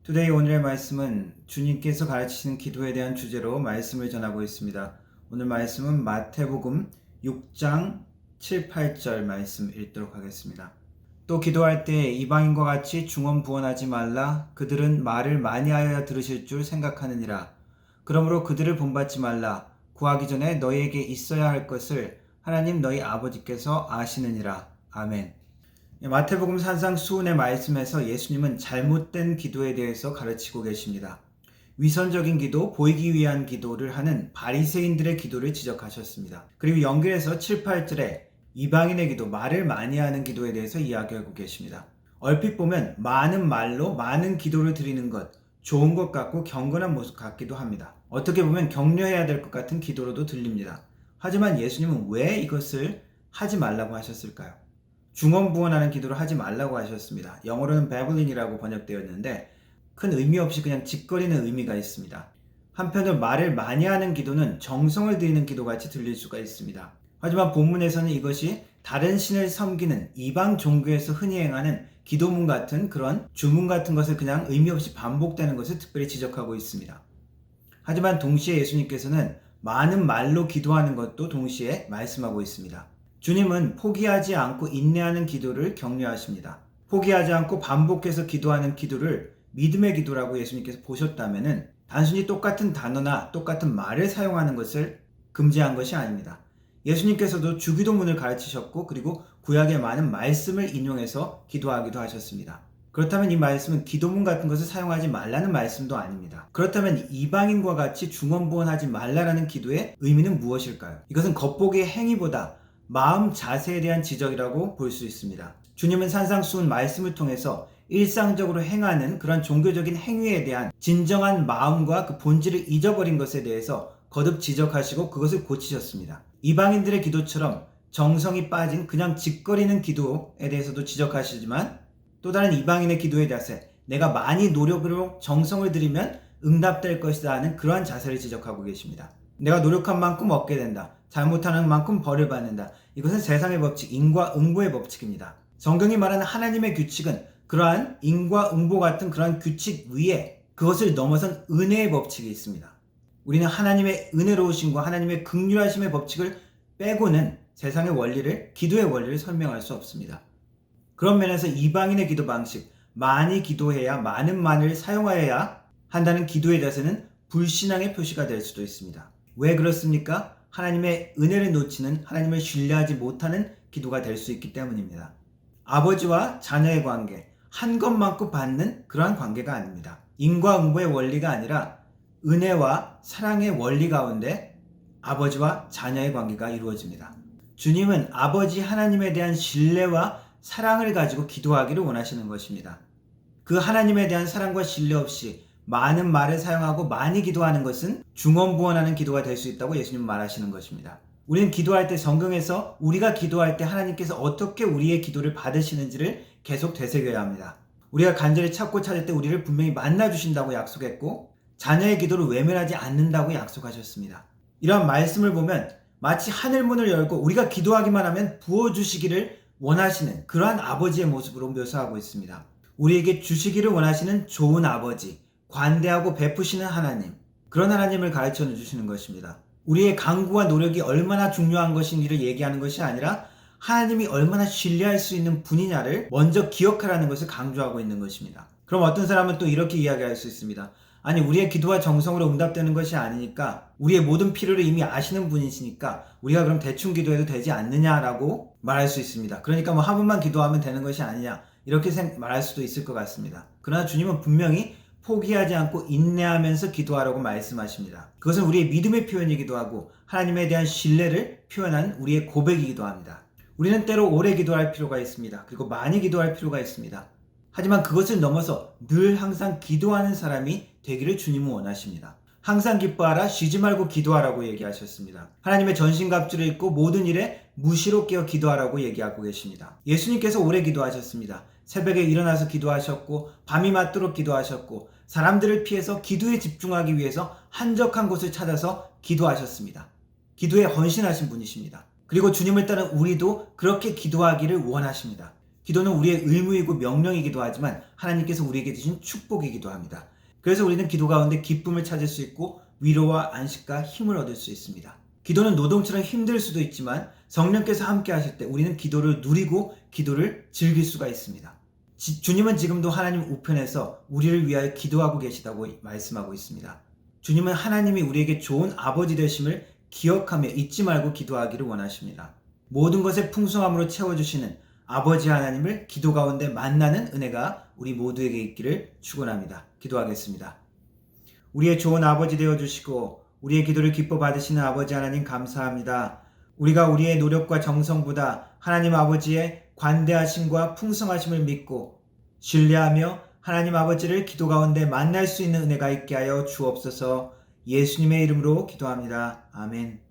투데이 오늘의 말씀은 주님께서 가르치시는 기도에 대한 주제로 말씀을 전하고 있습니다. 오늘 말씀은 마태복음 6장 7, 8절 말씀 읽도록 하겠습니다. 또 기도할 때 이방인과 같이 중언부언하지 말라. 그들은 말을 많이 하여야 들으실 줄 생각하느니라. 그러므로 그들을 본받지 말라. 구하기 전에 너희에게 있어야 할 것을 하나님 너희 아버지께서 아시느니라. 아멘. 마태복음 산상수훈의 말씀에서 예수님은 잘못된 기도에 대해서 가르치고 계십니다. 위선적인 기도, 보이기 위한 기도를 하는 바리새인들의 기도를 지적하셨습니다. 그리고 연결해서 7, 8절에 이방인의 기도, 말을 많이 하는 기도에 대해서 이야기하고 계십니다. 얼핏 보면 많은 말로 많은 기도를 드리는 것, 좋은 것 같고 경건한 모습 같기도 합니다. 어떻게 보면 격려해야 될 것 같은 기도로도 들립니다. 하지만 예수님은 왜 이것을 하지 말라고 하셨을까요? 중언부언하는 기도를 하지 말라고 하셨습니다. 영어로는 babblin이라고 번역되어 있는데 큰 의미 없이 그냥 짓거리는 의미가 있습니다. 한편으로 말을 많이 하는 기도는 정성을 들이는 기도같이 들릴 수가 있습니다. 하지만 본문에서는 이것이 다른 신을 섬기는 이방 종교에서 흔히 행하는 기도문 같은 그런 주문 같은 것을 그냥 의미 없이 반복되는 것을 특별히 지적하고 있습니다. 하지만 동시에 예수님께서는 많은 말로 기도하는 것도 동시에 말씀하고 있습니다. 주님은 포기하지 않고 인내하는 기도를 격려하십니다. 포기하지 않고 반복해서 기도하는 기도를 믿음의 기도라고 예수님께서 보셨다면 단순히 똑같은 단어나 똑같은 말을 사용하는 것을 금지한 것이 아닙니다. 예수님께서도 주기도문을 가르치셨고 그리고 구약의 많은 말씀을 인용해서 기도하기도 하셨습니다. 그렇다면 이 말씀은 기도문 같은 것을 사용하지 말라는 말씀도 아닙니다. 그렇다면 이방인과 같이 중언부언하지 말라라는 기도의 의미는 무엇일까요? 이것은 겉보기의 행위보다 마음 자세에 대한 지적이라고 볼 수 있습니다. 주님은 산상수훈 말씀을 통해서 일상적으로 행하는 그런 종교적인 행위에 대한 진정한 마음과 그 본질을 잊어버린 것에 대해서 거듭 지적하시고 그것을 고치셨습니다. 이방인들의 기도처럼 정성이 빠진 그냥 짓거리는 기도에 대해서도 지적하시지만 또 다른 이방인의 기도에 대해서 내가 많이 노력으로 정성을 들이면 응답될 것이다 하는 그러한 자세를 지적하고 계십니다. 내가 노력한 만큼 얻게 된다. 잘못하는 만큼 벌을 받는다. 이것은 세상의 법칙, 인과응보의 법칙입니다. 성경이 말하는 하나님의 규칙은 그러한 인과응보 같은 그러한 규칙 위에 그것을 넘어선 은혜의 법칙이 있습니다. 우리는 하나님의 은혜로우심과 하나님의 긍휼하심의 법칙을 빼고는 세상의 원리를, 기도의 원리를 설명할 수 없습니다. 그런 면에서 이방인의 기도 방식, 많이 기도해야 많은 말을 사용하여야 한다는 기도에 대해서는 불신앙의 표시가 될 수도 있습니다. 왜 그렇습니까? 하나님의 은혜를 놓치는, 하나님을 신뢰하지 못하는 기도가 될 수 있기 때문입니다. 아버지와 자녀의 관계, 한 것만큼 받는 그러한 관계가 아닙니다. 인과응보의 원리가 아니라 은혜와 사랑의 원리 가운데 아버지와 자녀의 관계가 이루어집니다. 주님은 아버지 하나님에 대한 신뢰와 사랑을 가지고 기도하기를 원하시는 것입니다. 그 하나님에 대한 사랑과 신뢰 없이 많은 말을 사용하고 많이 기도하는 것은 중언부언하는 기도가 될 수 있다고 예수님은 말하시는 것입니다. 우리는 기도할 때 성경에서 우리가 기도할 때 하나님께서 어떻게 우리의 기도를 받으시는지를 계속 되새겨야 합니다. 우리가 간절히 찾고 찾을 때 우리를 분명히 만나주신다고 약속했고 자녀의 기도를 외면하지 않는다고 약속하셨습니다. 이러한 말씀을 보면 마치 하늘문을 열고 우리가 기도하기만 하면 부어주시기를 원하시는 그러한 아버지의 모습으로 묘사하고 있습니다. 우리에게 주시기를 원하시는 좋은 아버지, 관대하고 베푸시는 하나님, 그런 하나님을 가르쳐 주시는 것입니다. 우리의 강구와 노력이 얼마나 중요한 것인지를 얘기하는 것이 아니라 하나님이 얼마나 신뢰할 수 있는 분이냐를 먼저 기억하라는 것을 강조하고 있는 것입니다. 그럼 어떤 사람은 또 이렇게 이야기할 수 있습니다. 아니, 우리의 기도와 정성으로 응답되는 것이 아니니까, 우리의 모든 필요를 이미 아시는 분이시니까 우리가 그럼 대충 기도해도 되지 않느냐라고 말할 수 있습니다. 그러니까 한 번만 기도하면 되는 것이 아니냐, 이렇게 말할 수도 있을 것 같습니다. 그러나 주님은 분명히 포기하지 않고 인내하면서 기도하라고 말씀하십니다. 그것은 우리의 믿음의 표현이기도 하고 하나님에 대한 신뢰를 표현한 우리의 고백이기도 합니다. 우리는 때로 오래 기도할 필요가 있습니다. 그리고 많이 기도할 필요가 있습니다. 하지만 그것을 넘어서 늘 항상 기도하는 사람이 되기를 주님은 원하십니다. 항상 기뻐하라, 쉬지 말고 기도하라고 얘기하셨습니다. 하나님의 전신갑주를 입고 모든 일에 무시로 깨어 기도하라고 얘기하고 계십니다. 예수님께서 오래 기도하셨습니다. 새벽에 일어나서 기도하셨고 밤이 맞도록 기도하셨고 사람들을 피해서 기도에 집중하기 위해서 한적한 곳을 찾아서 기도하셨습니다. 기도에 헌신하신 분이십니다. 그리고 주님을 따른 우리도 그렇게 기도하기를 원하십니다. 기도는 우리의 의무이고 명령이기도 하지만 하나님께서 우리에게 주신 축복이기도 합니다. 그래서 우리는 기도 가운데 기쁨을 찾을 수 있고 위로와 안식과 힘을 얻을 수 있습니다. 기도는 노동처럼 힘들 수도 있지만 성령께서 함께 하실 때 우리는 기도를 누리고 기도를 즐길 수가 있습니다. 주님은 지금도 하나님 우편에서 우리를 위하여 기도하고 계시다고 말씀하고 있습니다. 주님은 하나님이 우리에게 좋은 아버지 되심을 기억하며 잊지 말고 기도하기를 원하십니다. 모든 것에 풍성함으로 채워주시는 아버지 하나님을 기도 가운데 만나는 은혜가 우리 모두에게 있기를 축원합니다. 기도하겠습니다. 우리의 좋은 아버지 되어주시고 우리의 기도를 기뻐 받으시는 아버지 하나님 감사합니다. 우리가 우리의 노력과 정성보다 하나님 아버지의 관대하심과 풍성하심을 믿고 신뢰하며 하나님 아버지를 기도 가운데 만날 수 있는 은혜가 있게 하여 주옵소서. 예수님의 이름으로 기도합니다. 아멘.